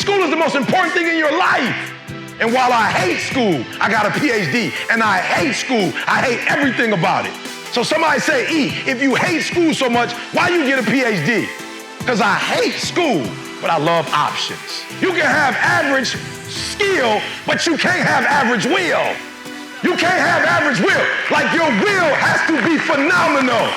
School is the most important thing in your life. And while I hate school, I got a PhD. And I hate school. I hate everything about it. So somebody say, E, if you hate school so much, why you get a PhD? Because I hate school, but I love options. You can have average skill, but you can't have average will. You can't have average will. Like your will has to be phenomenal.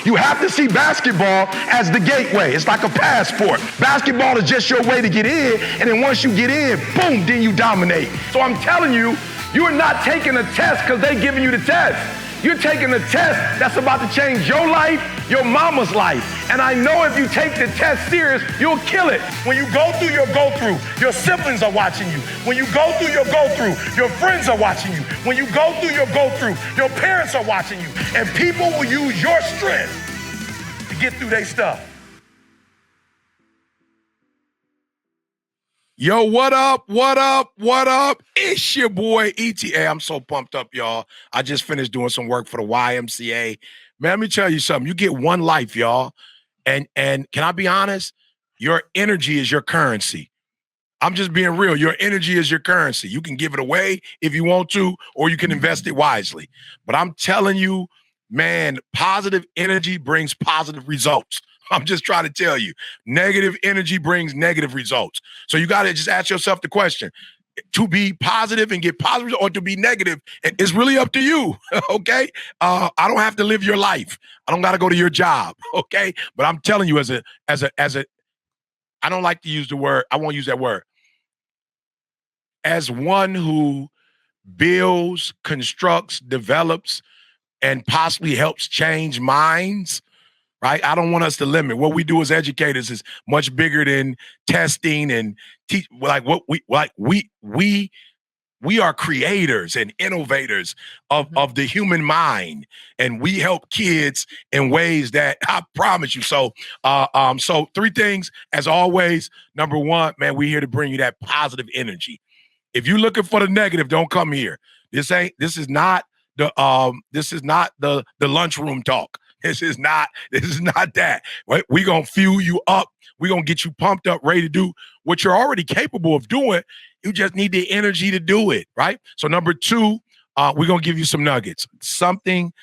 You have to see basketball as the gateway. It's like a passport. Basketball is just your way to get in, and then once you get in, boom, then you dominate. So I'm telling you, you're not taking a test because they're giving you the test. You're taking a test that's about to change your life, your mama's life. And I know if you take the test serious, you'll kill it. When you go through your go-through, your siblings are watching you. When you go through your go-through, your friends are watching you. When you go through your go-through, your parents are watching you. And people will use your strength to get through their stuff. Yo, what up? What up? What up? It's your boy ETA. I'm so pumped up, y'all. I just finished doing some work for the YMCA. Man, let me tell you something. You get one life, y'all. And can I be honest? Your energy is your currency. I'm just being real. Your energy is your currency. You can give it away if you want to, or you can invest it wisely. But I'm telling you, man, positive energy brings positive results. I'm just trying to tell you, negative energy brings negative results. So you got to just ask yourself the question, to be positive and get positive or to be negative, it's really up to you, okay? I don't have to live your life. I don't got to go to your job, okay? But I'm telling you as a, I don't like to use the word, I won't use that word. As one who builds, constructs, develops, and possibly helps change minds, right? I don't want us to limit. What we do as educators is much bigger than testing and teach. Like what we are creators and innovators of the human mind, and we help kids in ways that I promise you. So, so three things as always. Number one, man, we're here to bring you that positive energy. If you're looking for the negative, don't come here. This is not the lunchroom talk. This is not that. Right? We're going to fuel you up. We're going to get you pumped up, ready to do what you're already capable of doing. You just need the energy to do it, right? So number two, we're going to give you some nuggets. Something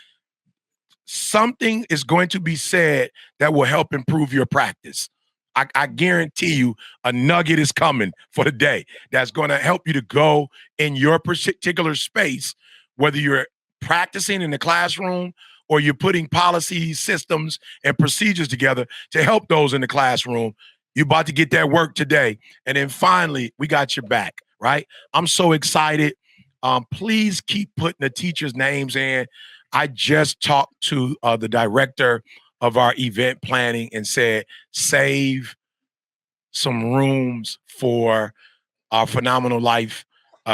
is going to be said that will help improve your practice. I guarantee you a nugget is coming for the day that's going to help you to go in your particular space, whether you're practicing in the classroom or you're putting policies, systems, and procedures together to help those in the classroom. You're about to get that work today. And then finally, we got your back, right? I'm so excited. Please keep putting the teachers' names in. I just talked to the director of our event planning and said, save some rooms for our Phenomenal Life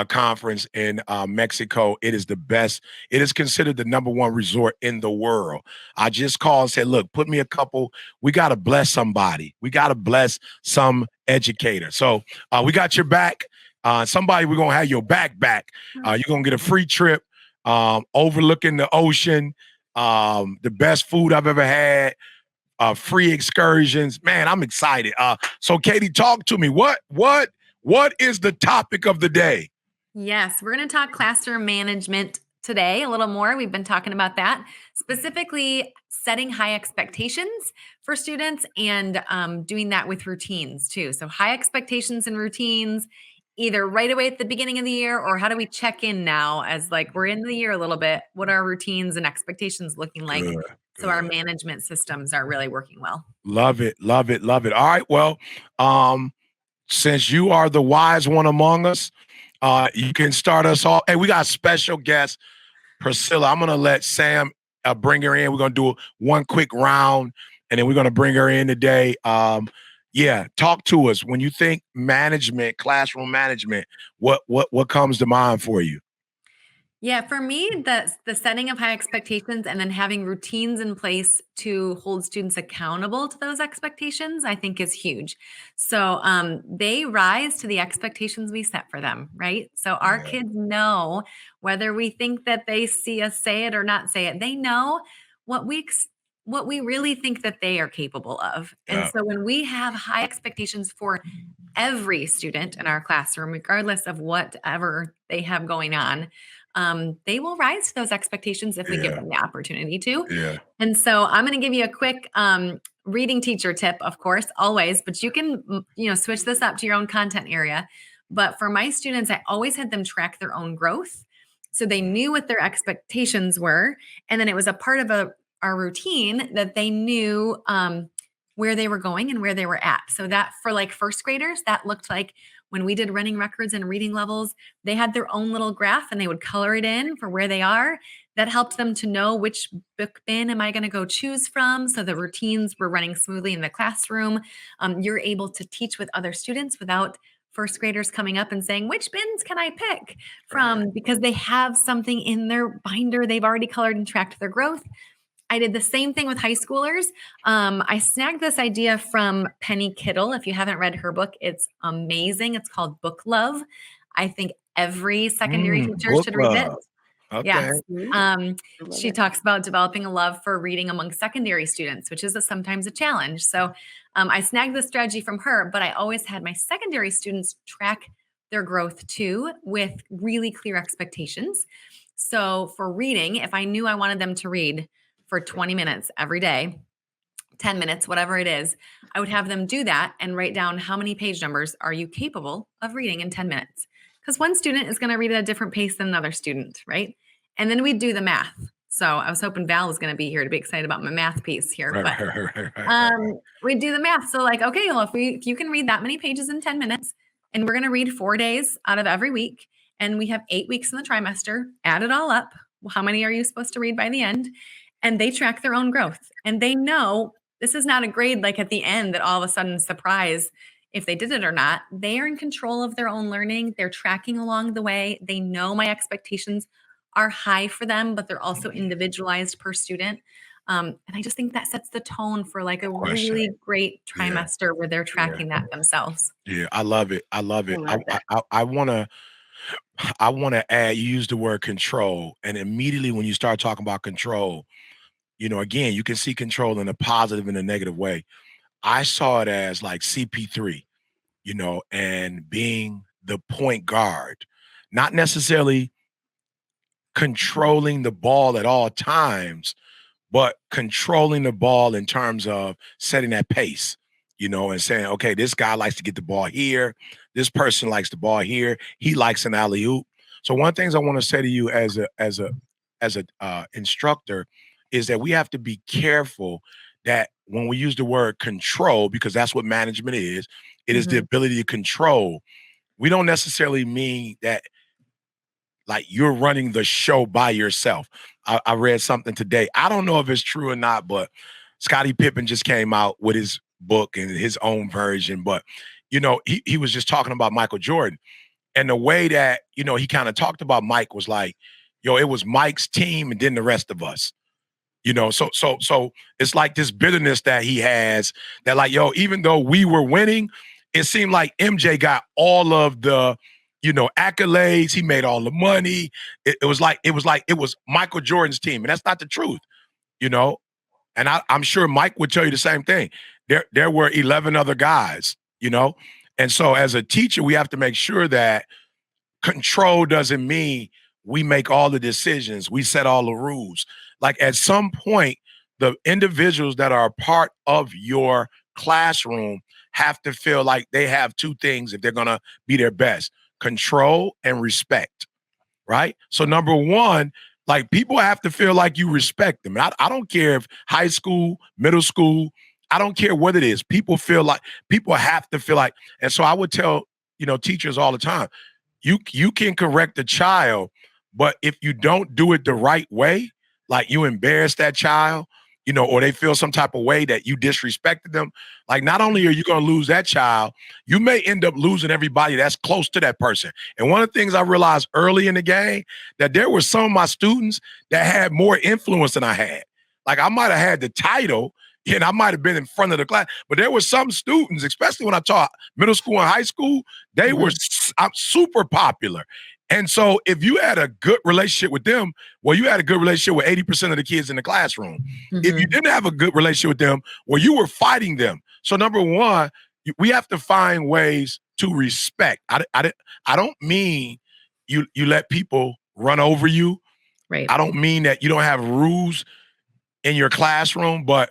conference in Mexico. It is the best. It is considered the #1 resort in the world. I just called and said, look, put me a couple. We got to bless somebody. We got to bless some educator. So we got your back. Somebody, we're going to have your back. You're going to get a free trip overlooking the ocean, the best food I've ever had, free excursions. Man, I'm excited. So Katie, talk to me. What is the topic of the day? Yes, we're going to talk classroom management today a little more. We've been talking about that, specifically setting high expectations for students and doing that with routines too. So high expectations and routines, either right away at the beginning of the year, or how do we check in now as like we're in the year a little bit? What are routines and expectations looking like? Good. So our management systems are really working well. Love it. All right. Well, since you are the wise one among us, you can start us off. Hey, we got a special guest, Priscilla. I'm going to let Sam bring her in. We're going to do one quick round, and then we're going to bring her in today. Talk to us. When you think management, classroom management, what comes to mind for you? Yeah, for me, the setting of high expectations and then having routines in place to hold students accountable to those expectations, I think is huge. So they rise to the expectations we set for them, right? So our kids know whether we think that they see us say it or not say it, they know what we really think that they are capable of. And so when we have high expectations for every student in our classroom, regardless of whatever they have going on, they will rise to those expectations if we give Yeah. them the opportunity to. Yeah. And so I'm going to give you a quick reading teacher tip, of course, always, but you can, switch this up to your own content area. But for my students, I always had them track their own growth. So they knew what their expectations were. And then it was a part of our routine that they knew where they were going and where they were at. So that for like first graders, that looked like when we did running records and reading levels, they had their own little graph and they would color it in for where they are. That helped them to know which book bin am I going to go choose from. So the routines were running smoothly in the classroom. You're able to teach with other students without first graders coming up and saying, which bins can I pick from? Because they have something in their binder. They've already colored and tracked their growth. I did the same thing with high schoolers. I snagged this idea from Penny Kittle. If you haven't read her book, it's amazing. It's called Book Love. I think every secondary teacher Book should read it. love. Okay. Yes. love She it. talks about developing a love for reading among secondary students, which is sometimes a challenge. So I snagged this strategy from her, but I always had my secondary students track their growth too with really clear expectations. So for reading, if I knew I wanted them to read for 20 minutes every day, 10 minutes, whatever it is, I would have them do that and write down how many page numbers are you capable of reading in 10 minutes. Because one student is going to read at a different pace than another student, right? And then we'd do the math. So I was hoping Val was going to be here to be excited about my math piece here. But we'd do the math. So like, okay, well, if you can read that many pages in 10 minutes, and we're going to read 4 days out of every week, and we have 8 weeks in the trimester, add it all up. How many are you supposed to read by the end? And they track their own growth. And they know this is not a grade like at the end that all of a sudden surprise if they did it or not. They are in control of their own learning. They're tracking along the way. They know my expectations are high for them, but they're also individualized per student. And I just think that sets the tone for like a really great trimester where they're tracking that themselves. Yeah, I love it. I love it. love that. I want to add, you used the word control, and immediately when you start talking about control, again, you can see control in a positive and a negative way. I saw it as like CP3, and being the point guard, not necessarily controlling the ball at all times, but controlling the ball in terms of setting that pace, and saying, okay, this guy likes to get the ball here. This person likes the ball here. He likes an alley-oop. So one of the things I want to say to you as a instructor is that we have to be careful that when we use the word control, because that's what management is, it is the ability to control. We don't necessarily mean that like you're running the show by yourself. I read something today. I don't know if it's true or not, but Scottie Pippen just came out with his book and his own version. But, he was just talking about Michael Jordan. And the way that, he kind of talked about Mike was like, it was Mike's team and then the rest of us. So it's like this bitterness that he has that like, even though we were winning, it seemed like MJ got all of the accolades. He made all the money. It was like it was Michael Jordan's team, and that's not the truth, And I'm sure Mike would tell you the same thing. There were 11 other guys, and so as a teacher, we have to make sure that control doesn't mean we make all the decisions, we set all the rules. Like at some point, the individuals that are a part of your classroom have to feel like they have two things if they're gonna be their best: control and respect, right? So number one, like people have to feel like you respect them. And I don't care if high school, middle school, I don't care what it is. People have to feel like, and so I would tell, teachers all the time, you can correct a child, but if you don't do it the right way, like you embarrass that child, or they feel some type of way that you disrespected them, like not only are you going to lose that child, you may end up losing everybody that's close to that person. And one of the things I realized early in the game, that there were some of my students that had more influence than I had. Like I might have had the title and I might have been in front of the class, but there were some students, especially when I taught middle school and high school, they were super popular. And so if you had a good relationship with them, well, you had a good relationship with 80% of the kids in the classroom. If you didn't have a good relationship with them, well, you were fighting them. So number one, we have to find ways to respect. I don't mean you let people run over you. Right. I don't mean that you don't have rules in your classroom, but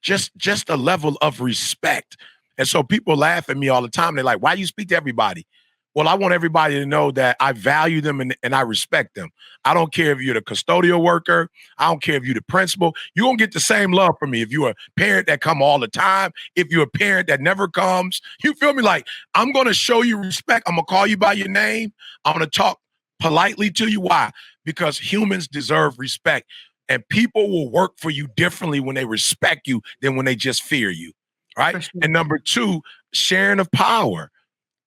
just a level of respect. And so people laugh at me all the time. They're like, why do you speak to everybody? Well, I want everybody to know that I value them and I respect them. I don't care if you're the custodial worker. I don't care if you're the principal. You're going to get the same love from me. If you're a parent that come all the time, if you're a parent that never comes, you feel me? Like, I'm going to show you respect. I'm going to call you by your name. I'm going to talk politely to you. Why? Because humans deserve respect. And people will work for you differently when they respect you than when they just fear you. Right. Sure. And number two, sharing of power.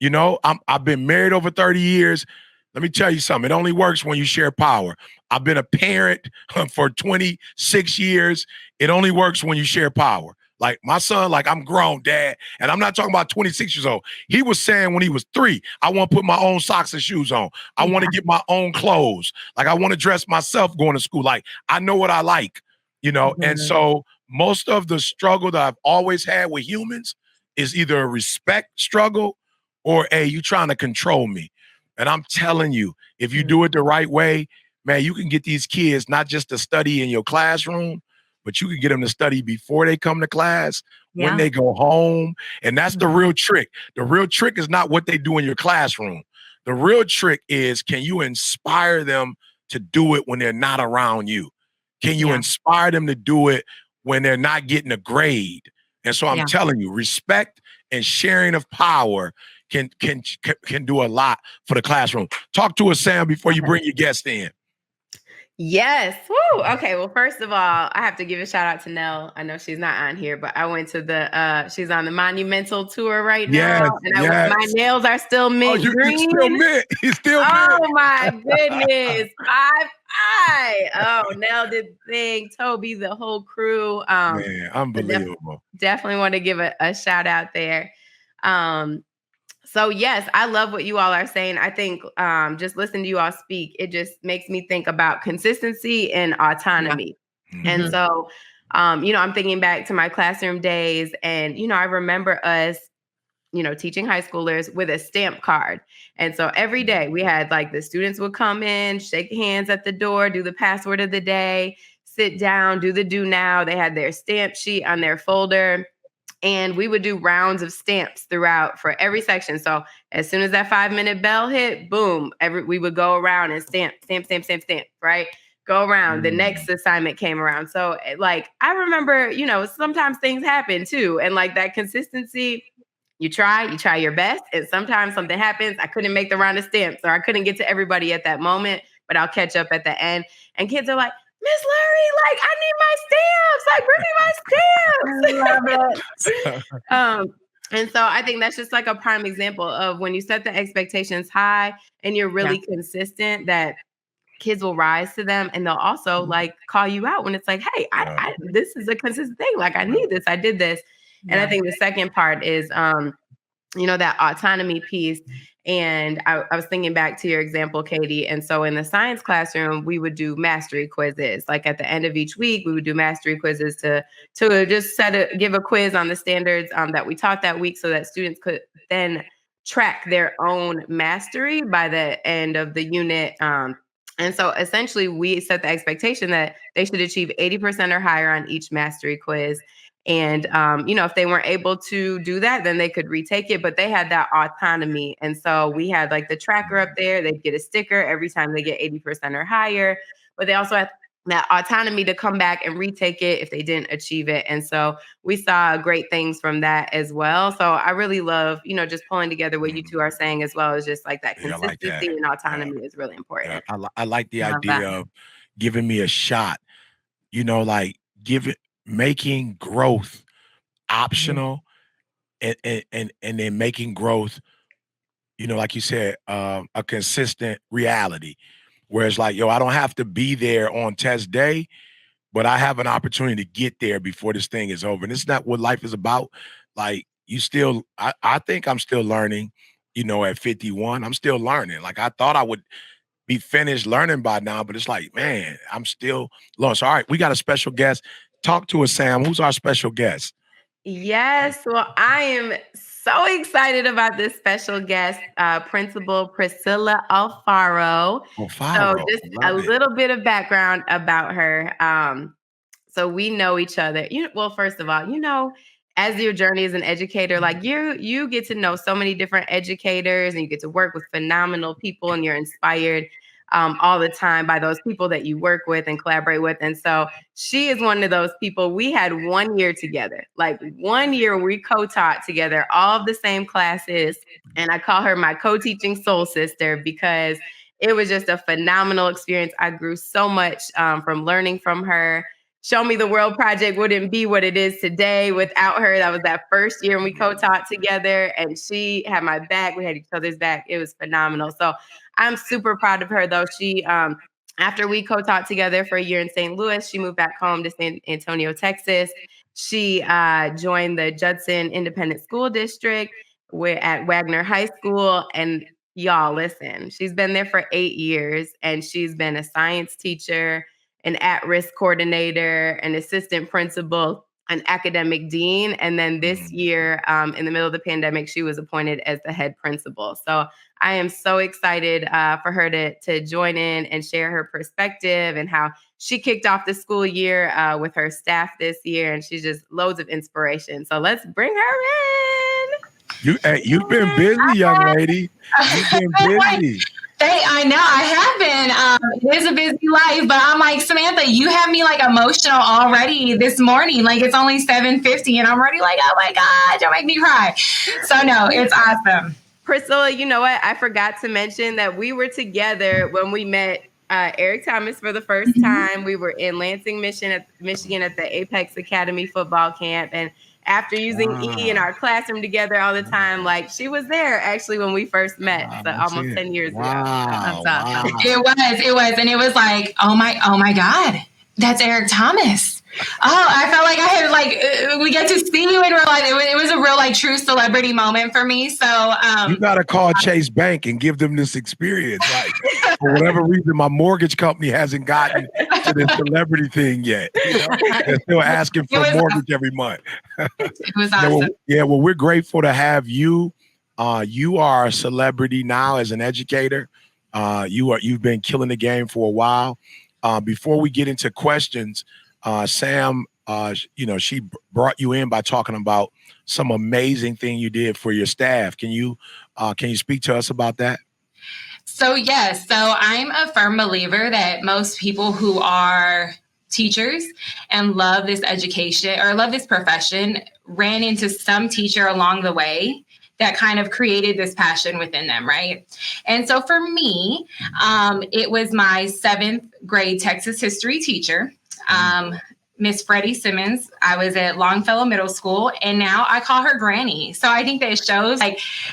You know, I've been married over 30 years. Let me tell you something. It only works when you share power. I've been a parent for 26 years. It only works when you share power. Like my son, like I'm grown, dad, and I'm not talking about 26 years old. He was saying when he was 3, I want to put my own socks and shoes on. I want to get my own clothes. Like I want to dress myself going to school. Like I know what I like, you know? And so most of the struggle that I've always had with humans is either a respect struggle or, hey, you trying to control me. And I'm telling you, if you do it the right way, man, you can get these kids not just to study in your classroom, but you can get them to study before they come to class, when they go home. And that's the real trick. The real trick is not what they do in your classroom. The real trick is, can you inspire them to do it when they're not around you? Can you inspire them to do it when they're not getting a grade? And so I'm telling you, respect and sharing of power can do a lot for the classroom. Talk to us, Sam, before you bring your guest in. Yes. Woo. Okay. Well, first of all, I have to give a shout out to Nell. I know she's not on here, but I went to she's on the Monumental tour right now. And my nails are still mint green. You're still mint. He's still mint. Oh my goodness. Oh, Nell did the thing. Toby, the whole crew. Man, unbelievable. Definitely want to give a shout out there. So yes, I love what you all are saying. I think just listening to you all speak, it just makes me think about consistency and autonomy. And so, I'm thinking back to my classroom days, and, I remember us, teaching high schoolers with a stamp card. And so every day we had like the students would come in, shake hands at the door, do the password of the day, sit down, do the do now. They had their stamp sheet on their folder. And we would do rounds of stamps throughout for every section. So as soon as that 5-minute bell hit, boom, we would go around and stamp, right? Go around. The next assignment came around. So like, I remember, sometimes things happen too. And like that consistency, you try your best. And sometimes something happens. I couldn't make the round of stamps, or I couldn't get to everybody at that moment, but I'll catch up at the end. And kids are like, Miss Larry, like, I need my stamps. Like, bring me my stamps. I love it. And so I think that's just like a prime example of when you set the expectations high and you're really consistent, that kids will rise to them, and they'll also like call you out when it's like, hey, I this is a consistent thing. Like, I need this, I did this. And I think the second part is, that autonomy piece. And I was thinking back to your example, Katie. And so in the science classroom, we would do mastery quizzes. Like at the end of each week, we would do mastery quizzes to just give a quiz on the standards that we taught that week, so that students could then track their own mastery by the end of the unit. And so essentially we set the expectation that they should achieve 80% or higher on each mastery quiz. And, if they weren't able to do that, then they could retake it, but they had that autonomy. And so we had like the tracker up there. They'd get a sticker every time they get 80% or higher, but they also had that autonomy to come back and retake it if they didn't achieve it. And so we saw great things from that as well. So I really love, just pulling together what you two are saying, as well as just like that consistency and autonomy is really important. I like the idea of giving me a shot, like making growth optional, and then making growth, like you said, a consistent reality. Whereas like, I don't have to be there on test day, but I have an opportunity to get there before this thing is over. And it's not what life is about. Like I think I'm still learning, at 51, I'm still learning. Like I thought I would be finished learning by now, but it's like, man, I'm still lost. All right, we got a special guest. Talk to us, Sam. Who's our special guest? Yes. Well, I am So excited about this special guest, Principal Priscilla Alfaro. So Alfaro, just a love it. little bit of background about her. So we know each other. Well, first of all, as your journey as an educator, like you get to know so many different educators and you get to work with phenomenal people and you're inspired all the time by those people that you work with and collaborate with. And so she is one of those people. We had 1 year together, like 1 year we co-taught together, all of the same classes. And I call her my co-teaching soul sister because it was just a phenomenal experience. I grew so much from learning from her. Show Me the World project wouldn't be what it is today without her. That was that first year and we co-taught together and she had my back. We had each other's back. It was phenomenal. So I'm super proud of her though. She, after we co-taught together for a year in St. Louis, she moved back home to San Antonio, Texas. She joined the Judson Independent School District at Wagner High School. And y'all, listen, she's been there for 8 years and she's been a science teacher, an at-risk coordinator, an assistant principal, an academic dean. And then this year, in the middle of the pandemic, she was appointed as the head principal. So I am so excited for her to join in and share her perspective and how she kicked off the school year with her staff this year. And she's just loads of inspiration. So let's bring her in. You've been busy, young lady. You've been busy. I know I have been. It is a busy life, but I'm like, Samantha, you have me like emotional already this morning. Like it's only 7:50 and I'm already like, oh my God, don't make me cry. So no, it's awesome. Priscilla, you know what? I forgot to mention that we were together when we met Eric Thomas for the first time. We were in Lansing, Michigan at the Apex Academy football camp. And after using E in our classroom together all the time, like she was there actually when we first met, so almost 10 years ago. That's awesome. It was. And it was like, oh my God, that's Eric Thomas. Oh, I felt like I had we get to see you in real life. It was a real true celebrity moment for me. So you gotta call Chase Bank and give them this experience. Like for whatever reason, my mortgage company hasn't gotten to this celebrity thing yet. They're still asking for mortgage every month. It was awesome. Well, we're grateful to have you. You are a celebrity now as an educator. You've been killing the game for a while. Before we get into questions, Sam, she brought you in by talking about some amazing thing you did for your staff. Can you speak to us about that? So yes, so I'm a firm believer that most people who are teachers and love this education or love this profession ran into some teacher along the way that kind of created this passion within them, right? And so for me, it was my 7th grade Texas history teacher, Miss Freddie Simmons. I was at Longfellow Middle School, and now I call her Granny. So I think that it shows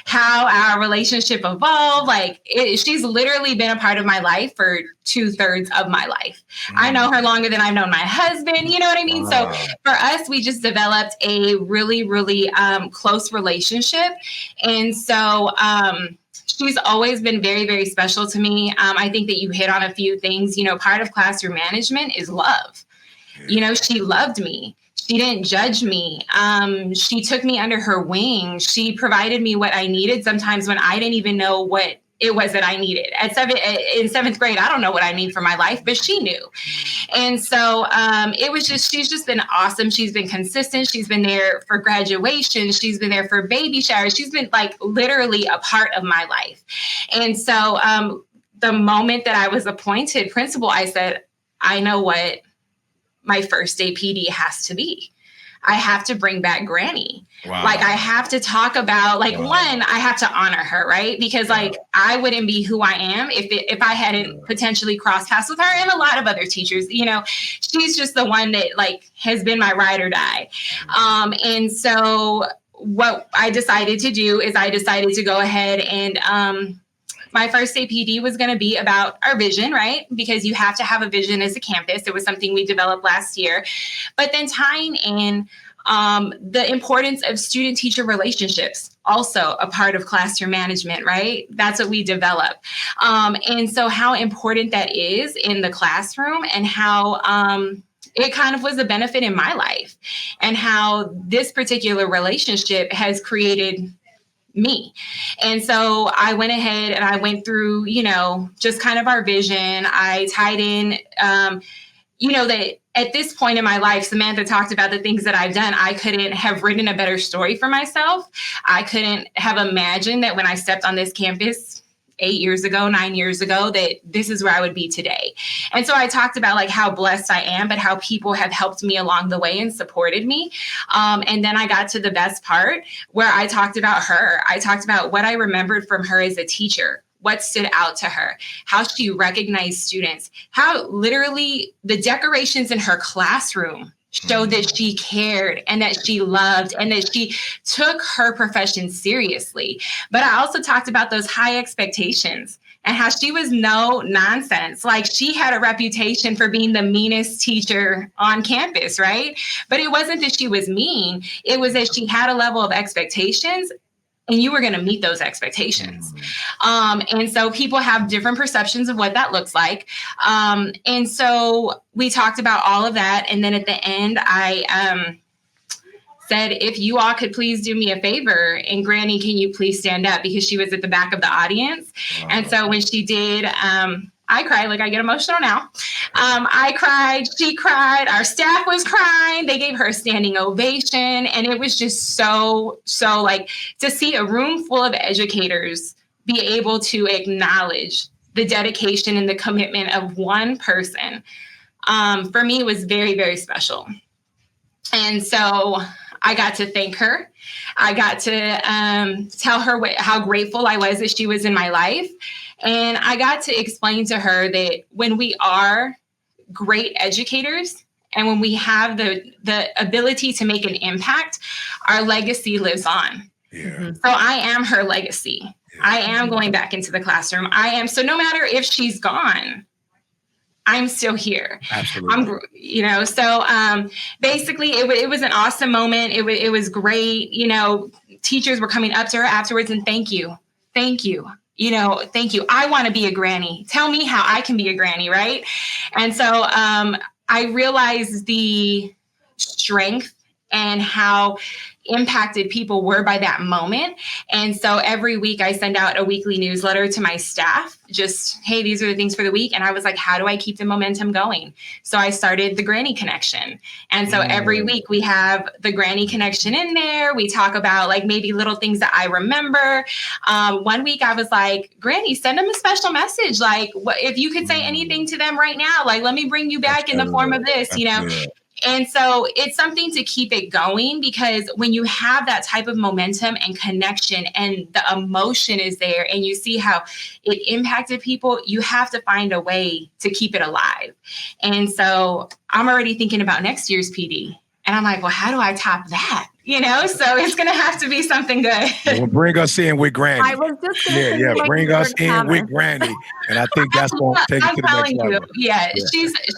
how our relationship evolved. She's literally been a part of my life for 2/3 of my life. I know her longer than I've known my husband. You know what I mean? So for us, we just developed a really, really close relationship. And so she's always been very, very special to me. I think that you hit on a few things. Part of classroom management is love. She loved me. She didn't judge me. She took me under her wing. She provided me what I needed sometimes when I didn't even know what it was that I needed. In 7th grade, I don't know what I need for my life, but she knew. And so she's just been awesome. She's been consistent. She's been there for graduation. She's been there for baby showers. She's been literally a part of my life. And so the moment that I was appointed principal, I said, I know what my first day PD has to be. I have to bring back Granny. Wow. I have to talk about one, I have to honor her, right? Because I wouldn't be who I am if I hadn't potentially crossed paths with her and a lot of other teachers. She's just the one that has been my ride or die. And so what I decided to do is I decided to go ahead and my first day PD was going to be about our vision, right? Because you have to have a vision as a campus. It was something we developed last year. But then tying in the importance of student-teacher relationships, also a part of classroom management, right? That's what we develop. And so how important that is in the classroom and how it kind of was a benefit in my life and how this particular relationship has created me. And so I went ahead and I went through, just kind of our vision. I tied in, that at this point in my life, Samantha talked about the things that I've done. I couldn't have written a better story for myself. I couldn't have imagined that when I stepped on this campus 8 years ago, 9 years ago, that this is where I would be today. And so I talked about like how blessed I am, but how people have helped me along the way and supported me. And then I got to the best part where I talked about her. I talked about what I remembered from her as a teacher, what stood out to her, how she recognized students, how literally the decorations in her classroom showed that she cared and that she loved and that she took her profession seriously. But I also talked about those high expectations and how she was no nonsense. Like, she had a reputation for being the meanest teacher on campus, right? But it wasn't that she was mean. It was that she had a level of expectations, and you were going to meet those expectations. And so people have different perceptions of what that looks like. And so we talked about all of that. And then at the end, I said, if you all could please do me a favor, and Granny, can you please stand up? Because she was at the back of the audience. Wow. And so when she did, I cried. Like, I get emotional now. I cried. She cried. Our staff was crying. They gave her a standing ovation. And it was just so like, to see a room full of educators be able to acknowledge the dedication and the commitment of one person. For me, it was very, very special. And so I got to thank her. I got to tell her how grateful I was that she was in my life. And I got to explain to her that when we are great educators and when we have the ability to make an impact, our legacy lives on. Yeah. So I am her legacy. Yeah. I am going back into the classroom. So no matter if she's gone, I'm still here. Absolutely. Basically it was an awesome moment. It was great. Teachers were coming up to her afterwards and thank you. Thank you. Thank you. I want to be a granny. Tell me how I can be a granny. Right. And so I realized the strength and how impacted people were by that moment. And so every week I send out a weekly newsletter to my staff, just, hey, these are the things for the week. And I was like, how do I keep the momentum going? So I started the Granny Connection. And so every week we have the Granny Connection in there. We talk about like maybe little things that I remember. One week I was like, Granny, send them a special message. Like, if you could say anything to them right now, like, let me bring you back in the form of this, And so it's something to keep it going, because when you have that type of momentum and connection and the emotion is there and you see how it impacted people, you have to find a way to keep it alive. And so I'm already thinking about next year's PD. And I'm like, well, how do I top that? So it's going to have to be something good. Well, bring us in with Granny. I was just going to say, bring us in with Granny. And I think that's going to take it to the next level.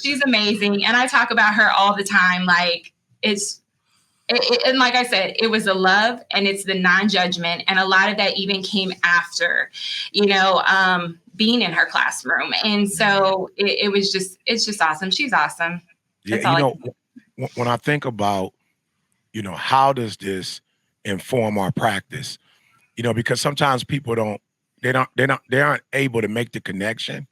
She's amazing. And I talk about her all the time. Like, and like I said, it was the love and it's the non-judgment. And a lot of that even came after, being in her classroom. And so it's just awesome. She's awesome. Yeah, when I think about, how does this inform our practice? Because sometimes people they aren't able to make the connection.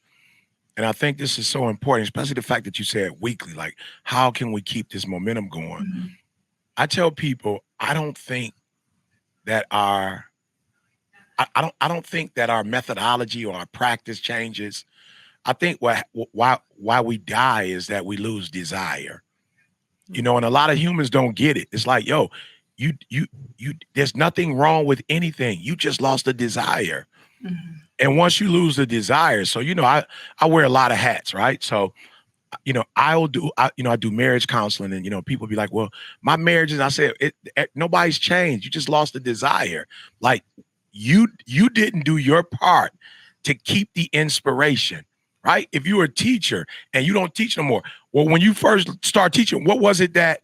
And I think this is so important, especially the fact that you said weekly, like, how can we keep this momentum going? Mm-hmm. I tell people, I don't think that our methodology or our practice changes. I think why we die is that we lose desire. And a lot of humans don't get it. It's like, yo, you there's nothing wrong with anything. You just lost the desire. Mm-hmm. And once you lose the desire, so, I wear a lot of hats, right? So, I do marriage counseling, and, people be like, well, my marriage is, I say, nobody's changed. You just lost the desire. Like, you didn't do your part to keep the inspiration. Right? If you were a teacher and you don't teach no more, well, when you first start teaching, what was it that,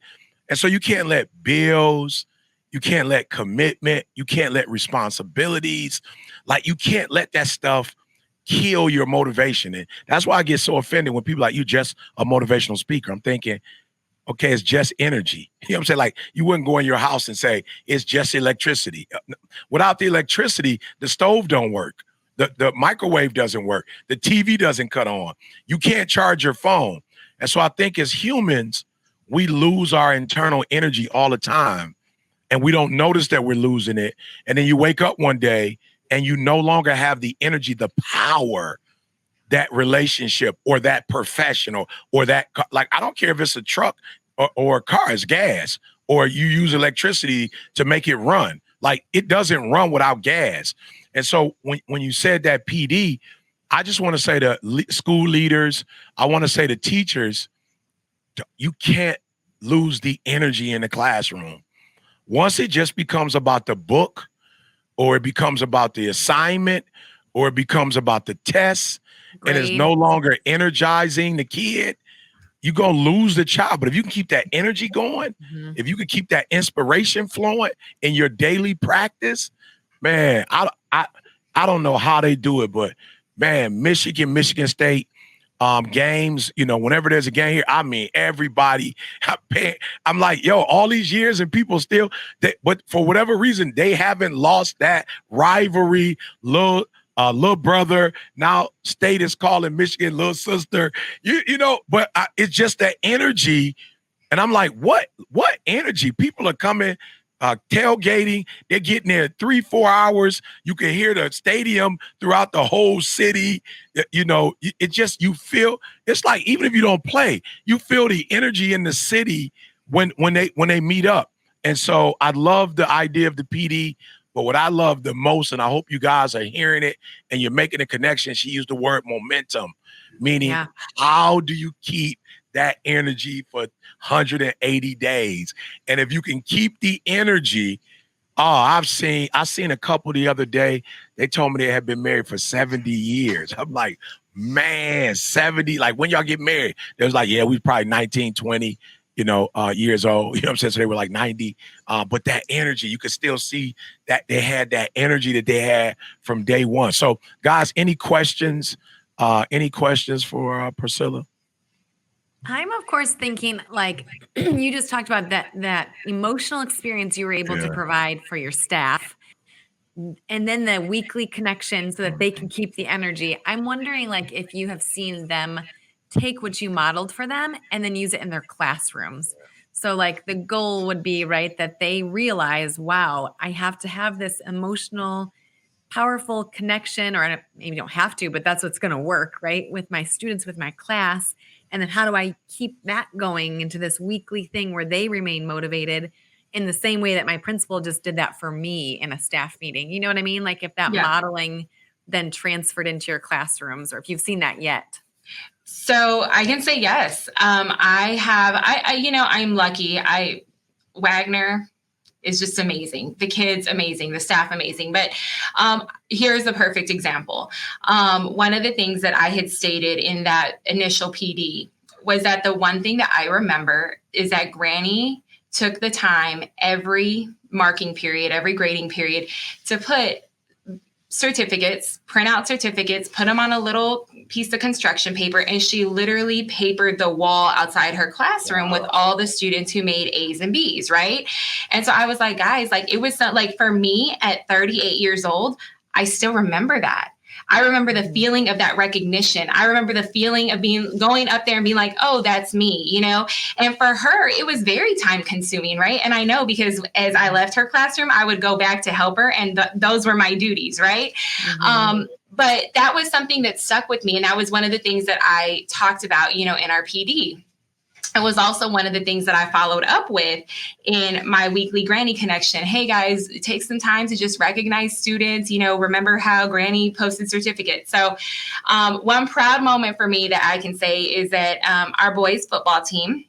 and so you can't let bills, you can't let commitment, you can't let responsibilities, like, you can't let that stuff kill your motivation. And that's why I get so offended when people are like, you just a motivational speaker. I'm thinking, okay, it's just energy. You know what I'm saying? Like you wouldn't go in your house and say it's just electricity. Without the electricity, the stove don't work. The microwave doesn't work. The TV doesn't cut on. You can't charge your phone. And so I think as humans, we lose our internal energy all the time and we don't notice that we're losing it. And then you wake up one day and you no longer have the energy, the power, that relationship or that professional or that, like, I don't care if it's a truck or a car, it's gas, or you use electricity to make it run. Like it doesn't run without gas. And so when you said that PD, I just want to say to school leaders, I want to say to teachers, you can't lose the energy in the classroom. Once it just becomes about the book, or it becomes about the assignment, or it becomes about the test, and it's no longer energizing the kid, you're going to lose the child. But if you can keep that energy going, if you can keep that inspiration flowing in your daily practice, man, I don't know how they do it, but man, Michigan State games, you know, whenever there's a game here, I mean, everybody, I'm like, yo, all these years and people still, but for whatever reason, they haven't lost that rivalry, little brother. Now State is calling Michigan little sister, you know, but it's just that energy. And I'm like, what energy? People are coming, tailgating. They're getting there 3-4 hours. You can hear the stadium throughout the whole city. You know, it just, you feel, it's like, even if you don't play, you feel the energy in the city when they meet up. And so I love the idea of the PD, but what I love the most, and I hope you guys are hearing it and you're making a connection, she used the word momentum, meaning how do you keep that energy for 180 days? And if you can keep the energy, I've seen a couple the other day, they told me they had been married for 70 years. I'm like, man, 70, like when y'all get married? They was like, yeah, we probably 19, 20, years old, you know what I'm saying? So they were like 90, but that energy, you could still see that they had that energy that they had from day one. So guys, any questions for Priscilla? I'm of course thinking, like, you just talked about that emotional experience you were able to provide for your staff, and then the weekly connection so that they can keep the energy. I'm wondering, like, if you have seen them take what you modeled for them and then use it in their classrooms. So like the goal would be, right, that they realize, wow, I have to have this emotional, powerful connection, or maybe don't have to, but that's what's going to work, right, with my students, with my class. And then how do I keep that going into this weekly thing where they remain motivated in the same way that my principal just did that for me in a staff meeting? You know what I mean? Like if that modeling then transferred into your classrooms, or if you've seen that yet. So I can say yes. I'm lucky. Wagner is just amazing. The kids, amazing. The staff, amazing. But here's a perfect example. One of the things that I had stated in that initial PD was that the one thing that I remember is that Granny took the time every marking period, every grading period, to put certificates, print out certificates, put them on a little piece of construction paper, and she literally papered the wall outside her classroom with all the students who made A's and B's, right? And so I was like, guys, like it was like, for me at 38 years old, I still remember that. I remember the feeling of that recognition. I remember the feeling of going up there and being like, oh, that's me, you know? And for her, it was very time consuming, right? And I know because as I left her classroom, I would go back to help her, and those were my duties, right? But that was something that stuck with me. And that was one of the things that I talked about, in our PD. It was also one of the things that I followed up with in my weekly Granny connection. Hey guys, take some time to just recognize students, remember how Granny posted certificates. So one proud moment for me that I can say is that our boys football team,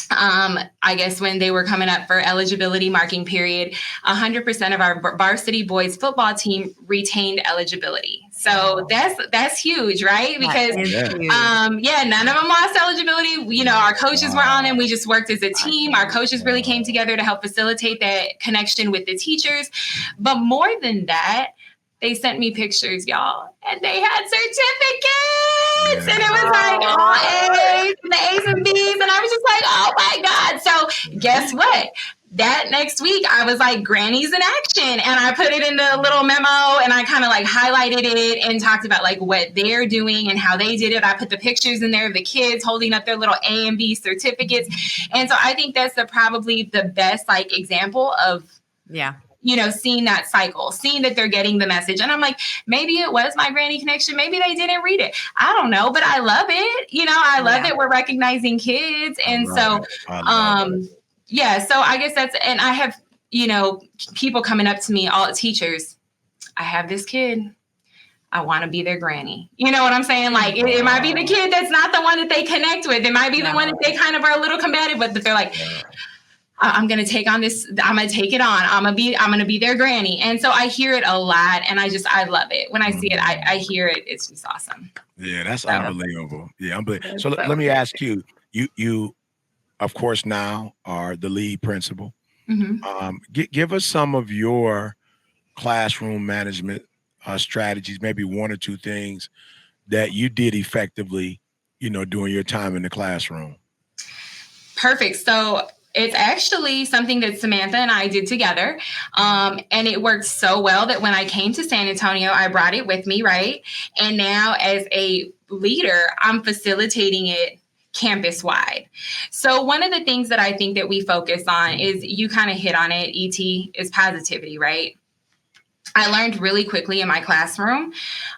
I guess when they were coming up for eligibility marking period, 100% of our varsity boys football team retained eligibility. So that's huge, right? Because none of them lost eligibility. Our coaches were on it. We just worked as a team. Our coaches really came together to help facilitate that connection with the teachers. But more than that, They sent me pictures, y'all, and they had certificates. And it was like all A's and the A's and B's. And I was just like, oh my God. So guess what? That next week, I was like, Granny's in action. And I put it in the little memo and I kind of like highlighted it and talked about like what they're doing and how they did it. I put the pictures in there of the kids holding up their little A and B certificates. And so I think that's probably the best like example of, seeing that cycle, seeing that they're getting the message. And I'm like, maybe it was my granny connection. Maybe they didn't read it. I don't know, but I love it. I love that we're recognizing kids. And so, so I guess and I have, people coming up to me, all teachers, I have this kid. I want to be their granny. You know what I'm saying? Like it might be the kid that's not the one that they connect with. It might be the one that they kind of are a little combative with, but they're like, I'm going to take on this. I'm going to take it on. I'm going to be their granny. And so I hear it a lot and I love it. When I see it, I hear it. It's just awesome. Yeah, that's unbelievable. Yeah, unbelievable. So let me ask you, you of course now are the lead principal. Mm-hmm. Give us some of your classroom management strategies, maybe one or two things that you did effectively, during your time in the classroom. Perfect. So it's actually something that Samantha and I did together. And it worked so well that when I came to San Antonio, I brought it with me, right? And now as a leader, I'm facilitating it campus-wide. So one of the things that I think that we focus on is, you kind of hit on it, ET, is positivity, right? I learned really quickly in my classroom,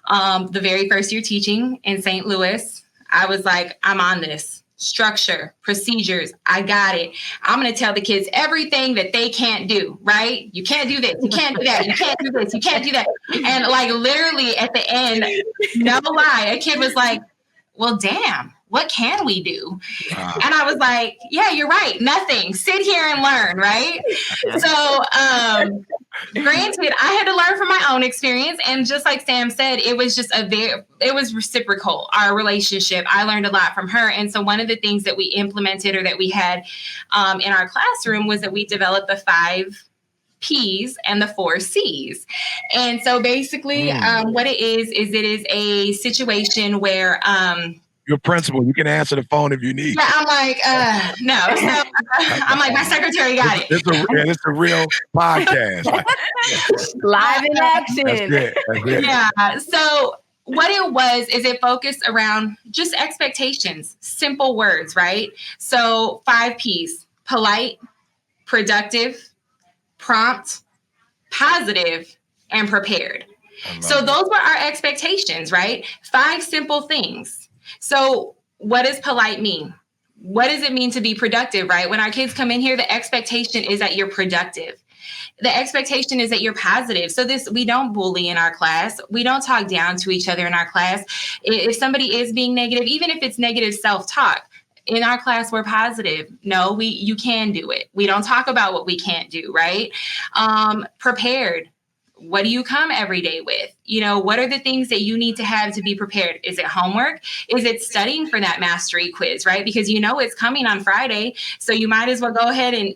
the very first year teaching in St. Louis, I was like, I'm on this. Structure, procedures, I got it. I'm going to tell the kids everything that they can't do, right? You can't do this, you can't do that, you can't do this, you can't do that. And like literally at the end, no lie, a kid was like, well, damn, what can we do? And I was like, yeah, you're right. Nothing. Sit here and learn, right? So, granted, I had to learn from my own experience. And just like Sam said, it was just it was reciprocal, our relationship. I learned a lot from her. And so one of the things that we implemented or that we had in our classroom was that we developed the 5 P's and the 4 C's. And so basically what it is it is a situation where your principal, you can answer the phone if you need. Yeah, I'm like, no. So, I'm like, my secretary got it. It's a real podcast. Live in action. That's it. Yeah. So what it was is it focused around just expectations, simple words, right? So 5 P's: polite, productive, prompt, positive, and prepared. So those were our expectations, right? 5 simple things. So what does polite mean? What does it mean to be productive, right? When our kids come in here, the expectation is that you're productive. The expectation is that you're positive. So we don't bully in our class. We don't talk down to each other in our class. If somebody is being negative, even if it's negative self-talk, in our class, we're positive. No, you can do it. We don't talk about what we can't do, right? Prepared. What do you come every day with? What are the things that you need to have to be prepared? Is it homework? Is it studying for that mastery quiz, right? Because it's coming on Friday. So you might as well go ahead and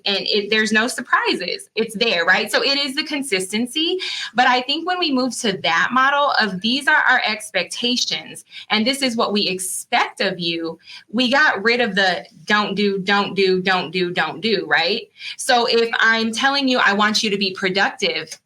there's no surprises. It's there, right? So it is the consistency. But I think when we move to that model of these are our expectations and this is what we expect of you, we got rid of the don't do, right? So if I'm telling you, I want you to be productive,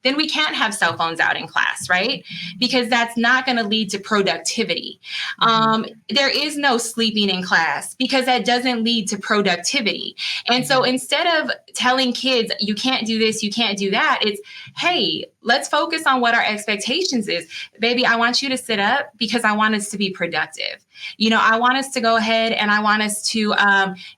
then we can't have cell phones out in class, right? Because that's not going to lead to productivity. There is no sleeping in class because that doesn't lead to productivity. And so instead of telling kids, you can't do this, you can't do that, it's, hey, let's focus on what our expectations is. Baby, I want you to sit up because I want us to be productive. I want us to go ahead and I want us to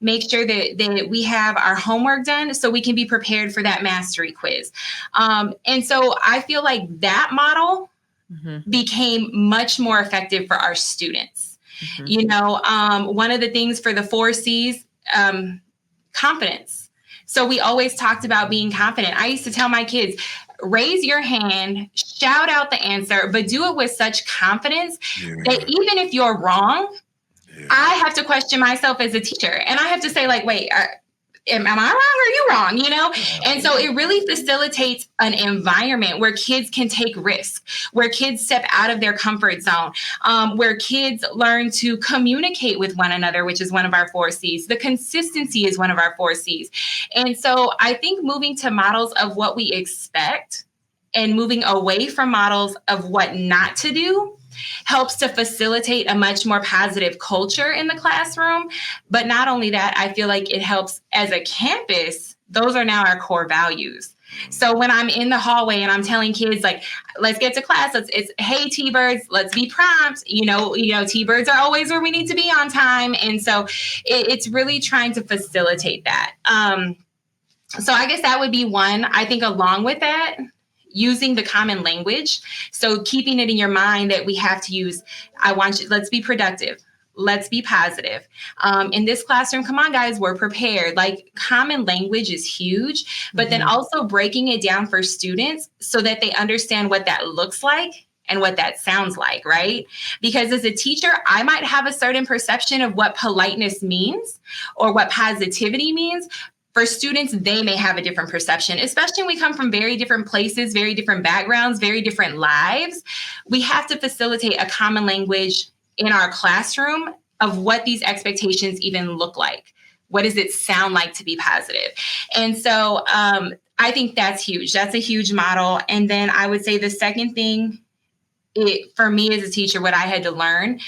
make sure that we have our homework done so we can be prepared for that mastery quiz. And so I feel like that model became much more effective for our students. One of the things for the 4 C's, confidence. So we always talked about being confident. I used to tell my kids, raise your hand, shout out the answer, but do it with such confidence that even if you're wrong, I have to question myself as a teacher. And I have to say, like, wait, am I wrong or are you wrong? You know? And so it really facilitates an environment where kids can take risks, where kids step out of their comfort zone, where kids learn to communicate with one another, which is one of our 4 C's. The consistency is one of our 4 C's. And so I think moving to models of what we expect and moving away from models of what not to do helps to facilitate a much more positive culture in the classroom. But not only that, I feel like it helps as a campus. Those are now our core values. So when I'm in the hallway and I'm telling kids, like, let's get to class, it's hey, T-birds, let's be prompt. T-birds are always where we need to be on time. And so it's really trying to facilitate that. So I guess that would be one. I think along with that, using the common language. So keeping it in your mind that we have to use, let's be productive. Let's be positive. In this classroom, come on, guys, we're prepared. Like, common language is huge, but then also breaking it down for students so that they understand what that looks like and what that sounds like, right? Because as a teacher, I might have a certain perception of what politeness means or what positivity means. For students, they may have a different perception, especially when we come from very different places, very different backgrounds, very different lives. We have to facilitate a common language in our classroom of what these expectations even look like. What does it sound like to be positive? And so I think that's huge. That's a huge model. And then I would say the second thing, for me as a teacher, what I had to learn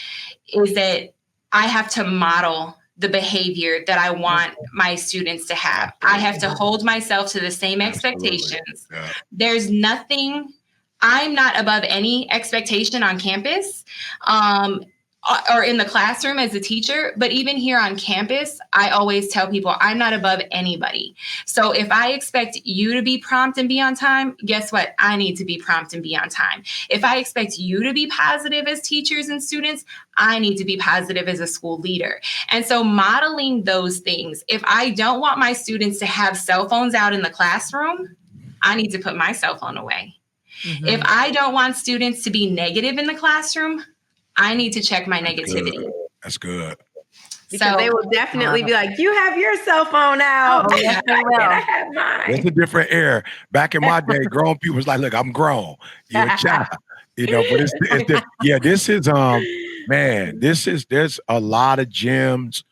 is that I have to model the behavior that I want my students to have. I have to hold myself to the same expectations. Yeah. There's nothing, I'm not above any expectation on campus or in the classroom as a teacher, but even here on campus, I always tell people I'm not above anybody. So if I expect you to be prompt and be on time, guess what? I need to be prompt and be on time. If I expect you to be positive as teachers and students, I need to be positive as a school leader. And so modeling those things, if I don't want my students to have cell phones out in the classroom, I need to put my cell phone away. If I don't want students to be negative in the classroom, I need to check my negativity. That's good. Because they will definitely be like, you have your cell phone out. Oh, yes, they will. I have mine. It's a different era. Back in my day, grown people was like, look, I'm grown. You're a child. But this is, man, there's a lot of gems.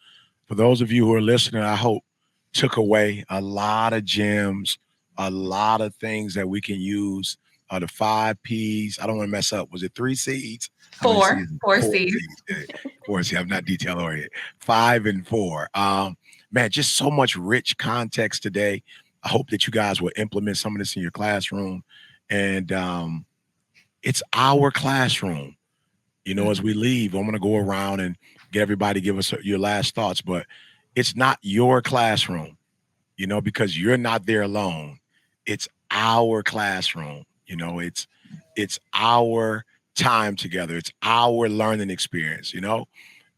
For those of you who are listening, I hope took away a lot of gems, a lot of things that we can use. The 5 Ps. I don't want to mess up. Was it 3 Cs? 4 Cs. 4 Cs. I'm not detail oriented. 5 and 4. Man, just so much rich context today. I hope that you guys will implement some of this in your classroom. And it's our classroom. As we leave, I'm going to go around and get everybody give us your last thoughts. But it's not your classroom, because you're not there alone. It's our classroom. It's our time together. It's our learning experience,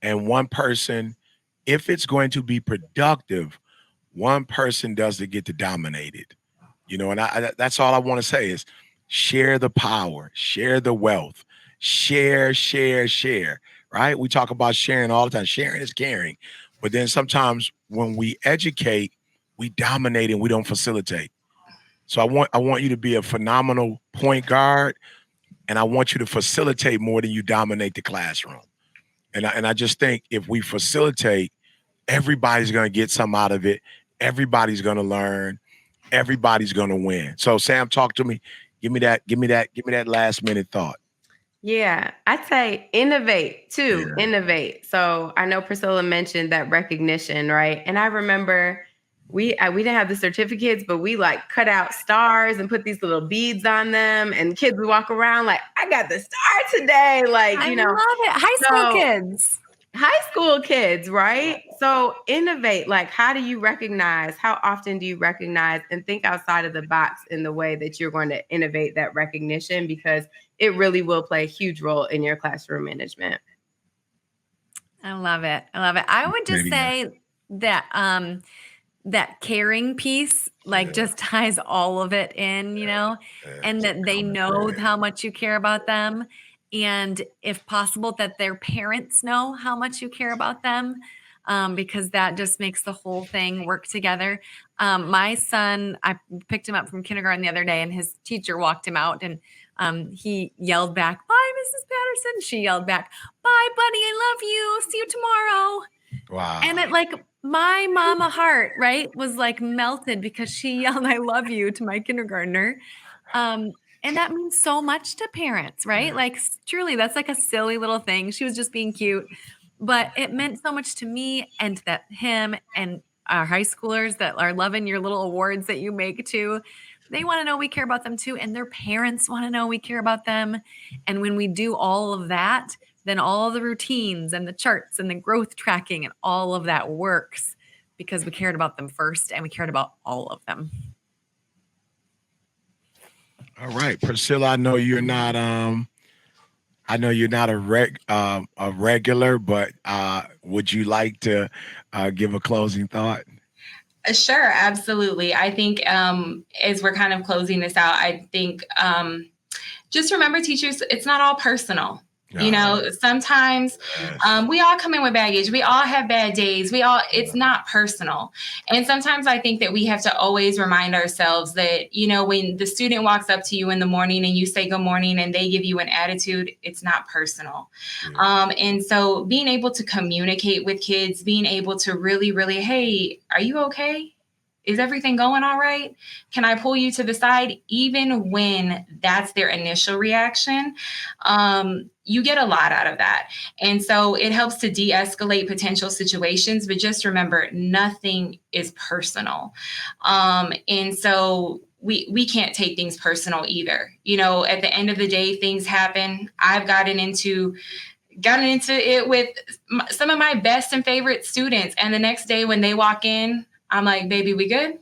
and one person, if it's going to be productive, one person doesn't get to dominate it, and that's all I want to say is share the power, share the wealth, share, right? We talk about sharing all the time. Sharing is caring, but then sometimes when we educate, we dominate and we don't facilitate. So I want you to be a phenomenal point guard, and I want you to facilitate more than you dominate the classroom. And I just think if we facilitate, everybody's going to get something out of it. Everybody's going to learn. Everybody's going to win. So Sam, talk to me. Give me that last minute thought. Yeah, I'd say innovate too. Yeah. Innovate. So I know Priscilla mentioned that recognition, right? And I remember we didn't have the certificates, but we like cut out stars and put these little beads on them, and kids would walk around like, I got the star today. Like, I love it. High school kids, right? So innovate. Like, how often do you recognize and think outside of the box in the way that you're going to innovate that recognition? Because it really will play a huge role in your classroom management. I love it. I would just say that that caring piece, just ties all of it in, and that they know how much you care about them. And if possible, that their parents know how much you care about them. because that just makes the whole thing work together. My son, I picked him up from kindergarten the other day, and his teacher walked him out, and he yelled back, "Bye, Mrs. Patterson." She yelled back, "Bye, buddy. I love you. See you tomorrow." Wow. And it, like, my mama heart, right, was like melted because she yelled, "I love you" to my kindergartner. And that means so much to parents, right? Yeah. Like, truly, that's like a silly little thing. She was just being cute, but it meant so much to me and that him and our high schoolers that are loving your little awards that you make too. They want to know we care about them too, and their parents want to know we care about them. And when we do all of that, then all the routines and the charts and the growth tracking and all of that works because we cared about them first and we cared about all of them. All right, Priscilla, I know you're not a regular, but would you like to give a closing thought? Sure, absolutely. I think as we're kind of closing this out, I think just remember, teachers, it's not all personal. You know, sometimes we all come in with baggage. We all have bad days. It's not personal. And sometimes I think that we have to always remind ourselves that, you know, when the student walks up to you in the morning and you say good morning and they give you an attitude, it's not personal. And so being able to communicate with kids, being able to really, really, hey, are you okay? Is everything going all right? Can I pull you to the side? Even when that's their initial reaction, you get a lot out of that. And so it helps to de-escalate potential situations, but just remember, nothing is personal. And so we can't take things personal either. You know, at the end of the day, things happen. I've gotten into it with some of my best and favorite students. And the next day when they walk in, I'm like, baby, we good?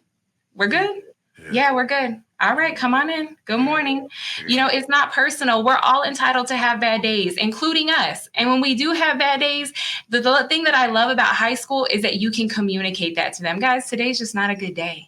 We're good? Yeah, we're good. All right, come on in. Good morning. You know, it's not personal. We're all entitled to have bad days, including us. And when we do have bad days, the thing that I love about high school is that you can communicate that to them. Guys, today's just not a good day.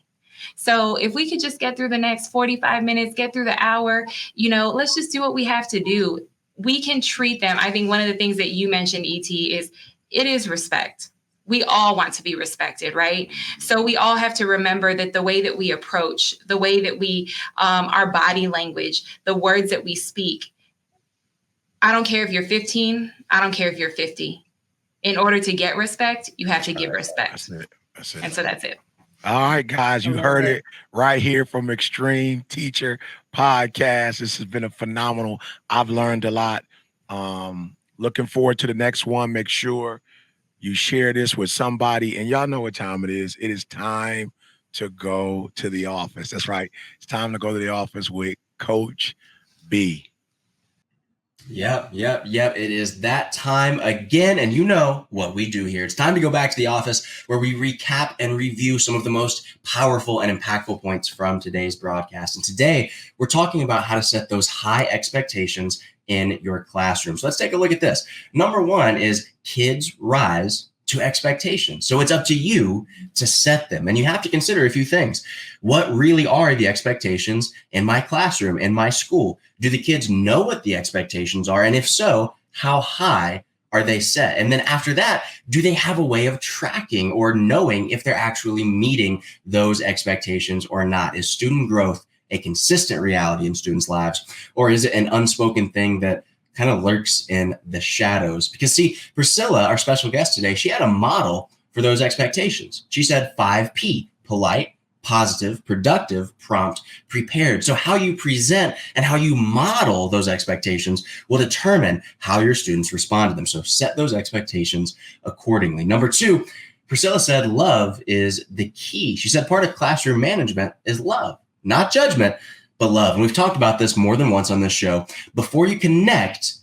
So if we could just get through the next 45 minutes, get through the hour, you know, let's just do what we have to do. We can treat them. I think one of the things that you mentioned, E.T., is it is respect. We all want to be respected, right? So we all have to remember that the way that we approach, the way that we, our body language, the words that we speak, I don't care if you're 15, I don't care if you're 50. In order to get respect, you have to give respect. That's it. And so that's it. All right, guys, you heard it right here from Extreme Teacher Podcast. This has been a phenomenal. I've learned a lot. Looking forward to the next one. Make sure you share this with somebody, and y'all know what time it is. It is time to go to the office. That's right. It's time to go to the office with Coach B. Yep. It is that time again. And you know what we do here. It's time to go back to the office where we recap and review some of the most powerful and impactful points from today's broadcast. And today we're talking about how to set those high expectations in your classroom. So let's take a look at this. Number one is kids rise to expectations. So it's up to you to set them. And you have to consider a few things. What really are the expectations in my classroom, in my school? Do the kids know what the expectations are? And if so, how high are they set? And then after that, do they have a way of tracking or knowing if they're actually meeting those expectations or not? Is student growth a consistent reality in students' lives, or is it an unspoken thing that kind of lurks in the shadows? Because see, Priscilla, our special guest today, she had a model for those expectations. She said 5P: polite, positive, productive, prompt, prepared. So how you present and how you model those expectations will determine how your students respond to them. So set those expectations accordingly. Number two, Priscilla said love is the key. She said part of classroom management is love. Not judgment, but love. And we've talked about this more than once on this show. Before you correct,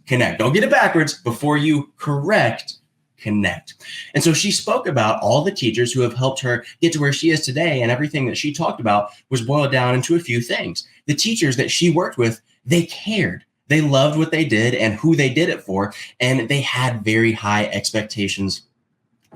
connect. Don't get it backwards. Before you correct, connect. And so she spoke about all the teachers who have helped her get to where she is today. And everything that she talked about was boiled down into a few things. The teachers that she worked with, they cared. They loved what they did and who they did it for. And they had very high expectations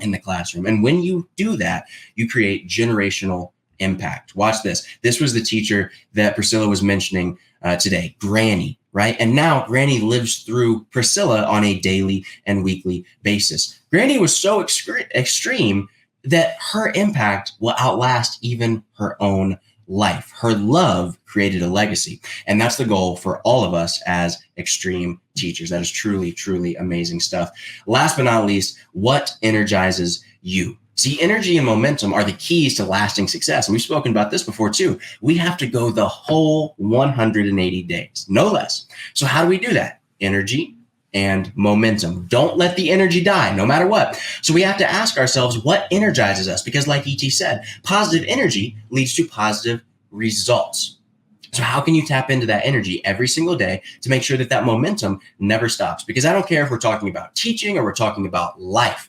in the classroom. And when you do that, you create generational impact. Watch this. This was the teacher that Priscilla was mentioning today, Granny. right? And now Granny lives through Priscilla on a daily and weekly basis. Granny was so extreme that her impact will outlast even her own life. Her love created a legacy. And that's the goal for all of us as extreme teachers. That is truly, truly amazing stuff. Last but not least, what energizes you? See, energy and momentum are the keys to lasting success. And we've spoken about this before too. We have to go the whole 180 days, no less. So how do we do that? Energy and momentum. Don't let the energy die, no matter what. So we have to ask ourselves what energizes us, because like ET said, positive energy leads to positive results. So how can you tap into that energy every single day to make sure that that momentum never stops? Because I don't care if we're talking about teaching or we're talking about life.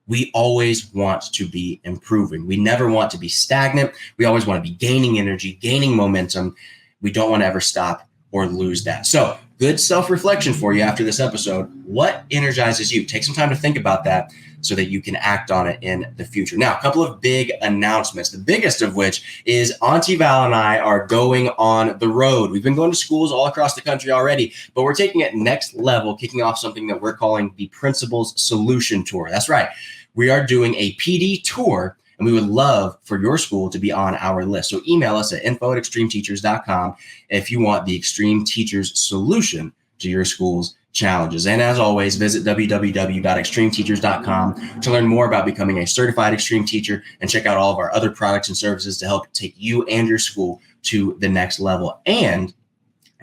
We always want to be improving. We never want to be stagnant. We always want to be gaining energy, gaining momentum. We don't want to ever stop or lose that. So good self-reflection for you after this episode. What energizes you? Take some time to think about that so that you can act on it in the future. Now, a couple of big announcements, the biggest of which is Auntie Val and I are going on the road. We've been going to schools all across the country already, but we're taking it next level, kicking off something that we're calling the Principal's Solution Tour. That's right. We are doing a PD tour, and we would love for your school to be on our list. So email us at info@extremeteachers.com if you want the Extreme Teachers solution to your school's challenges. And as always, visit www.extremeteachers.com to learn more about becoming a certified extreme teacher and check out all of our other products and services to help take you and your school to the next level. And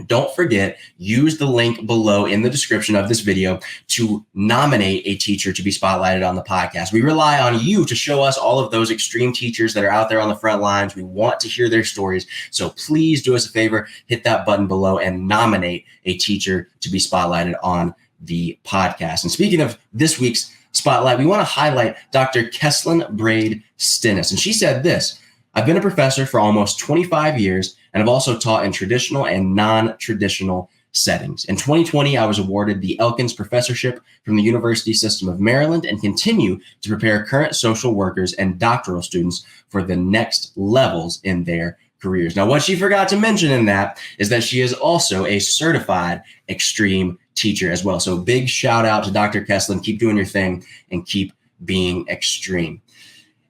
don't forget, use the link below in the description of this video to nominate a teacher to be spotlighted on the podcast. We rely on you to show us all of those extreme teachers that are out there on the front lines. We want to hear their stories. So please do us a favor, hit that button below and nominate a teacher to be spotlighted on the podcast. And speaking of this week's spotlight, we want to highlight Dr. Keslin Braid Stennis. And she said this: I've been a professor for almost 25 years, and I've also taught in traditional and non-traditional settings. In 2020, I was awarded the Elkins Professorship from the University System of Maryland and continue to prepare current social workers and doctoral students for the next levels in their careers. Now, what she forgot to mention in that is that she is also a certified extreme teacher as well. So big shout out to Dr. Keslin. Keep doing your thing and keep being extreme.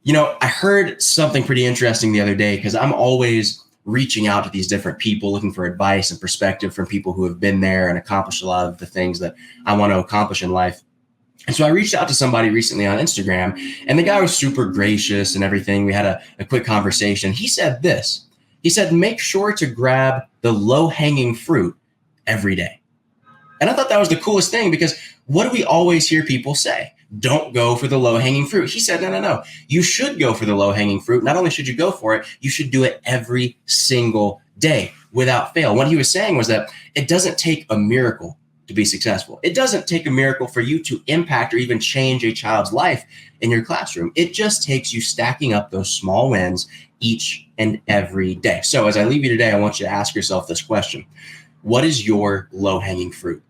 You know, I heard something pretty interesting the other day, because I'm always reaching out to these different people, looking for advice and perspective from people who have been there and accomplished a lot of the things that I want to accomplish in life. And so I reached out to somebody recently on Instagram, and the guy was super gracious and everything. We had a quick conversation. He said this. He said, make sure to grab the low-hanging fruit every day. And I thought that was the coolest thing, because what do we always hear people say? Don't go for the low-hanging fruit. He said, no. You should go for the low-hanging fruit. Not only should you go for it, you should do it every single day without fail. What he was saying was that it doesn't take a miracle to be successful. It doesn't take a miracle for you to impact or even change a child's life in your classroom. It just takes you stacking up those small wins each and every day. So as I leave you today, I want you to ask yourself this question. What is your low-hanging fruit?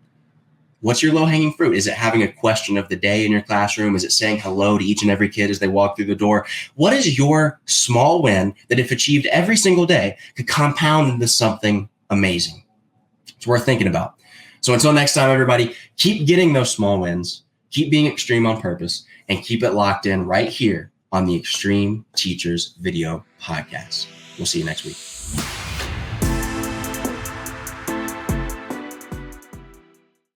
What's your low-hanging fruit? Is it having a question of the day in your classroom? Is it saying hello to each and every kid as they walk through the door? What is your small win that, if achieved every single day, could compound into something amazing? It's worth thinking about. So until next time, everybody, keep getting those small wins, keep being extreme on purpose, and keep it locked in right here on the Extreme Teachers Video Podcast. We'll see you next week.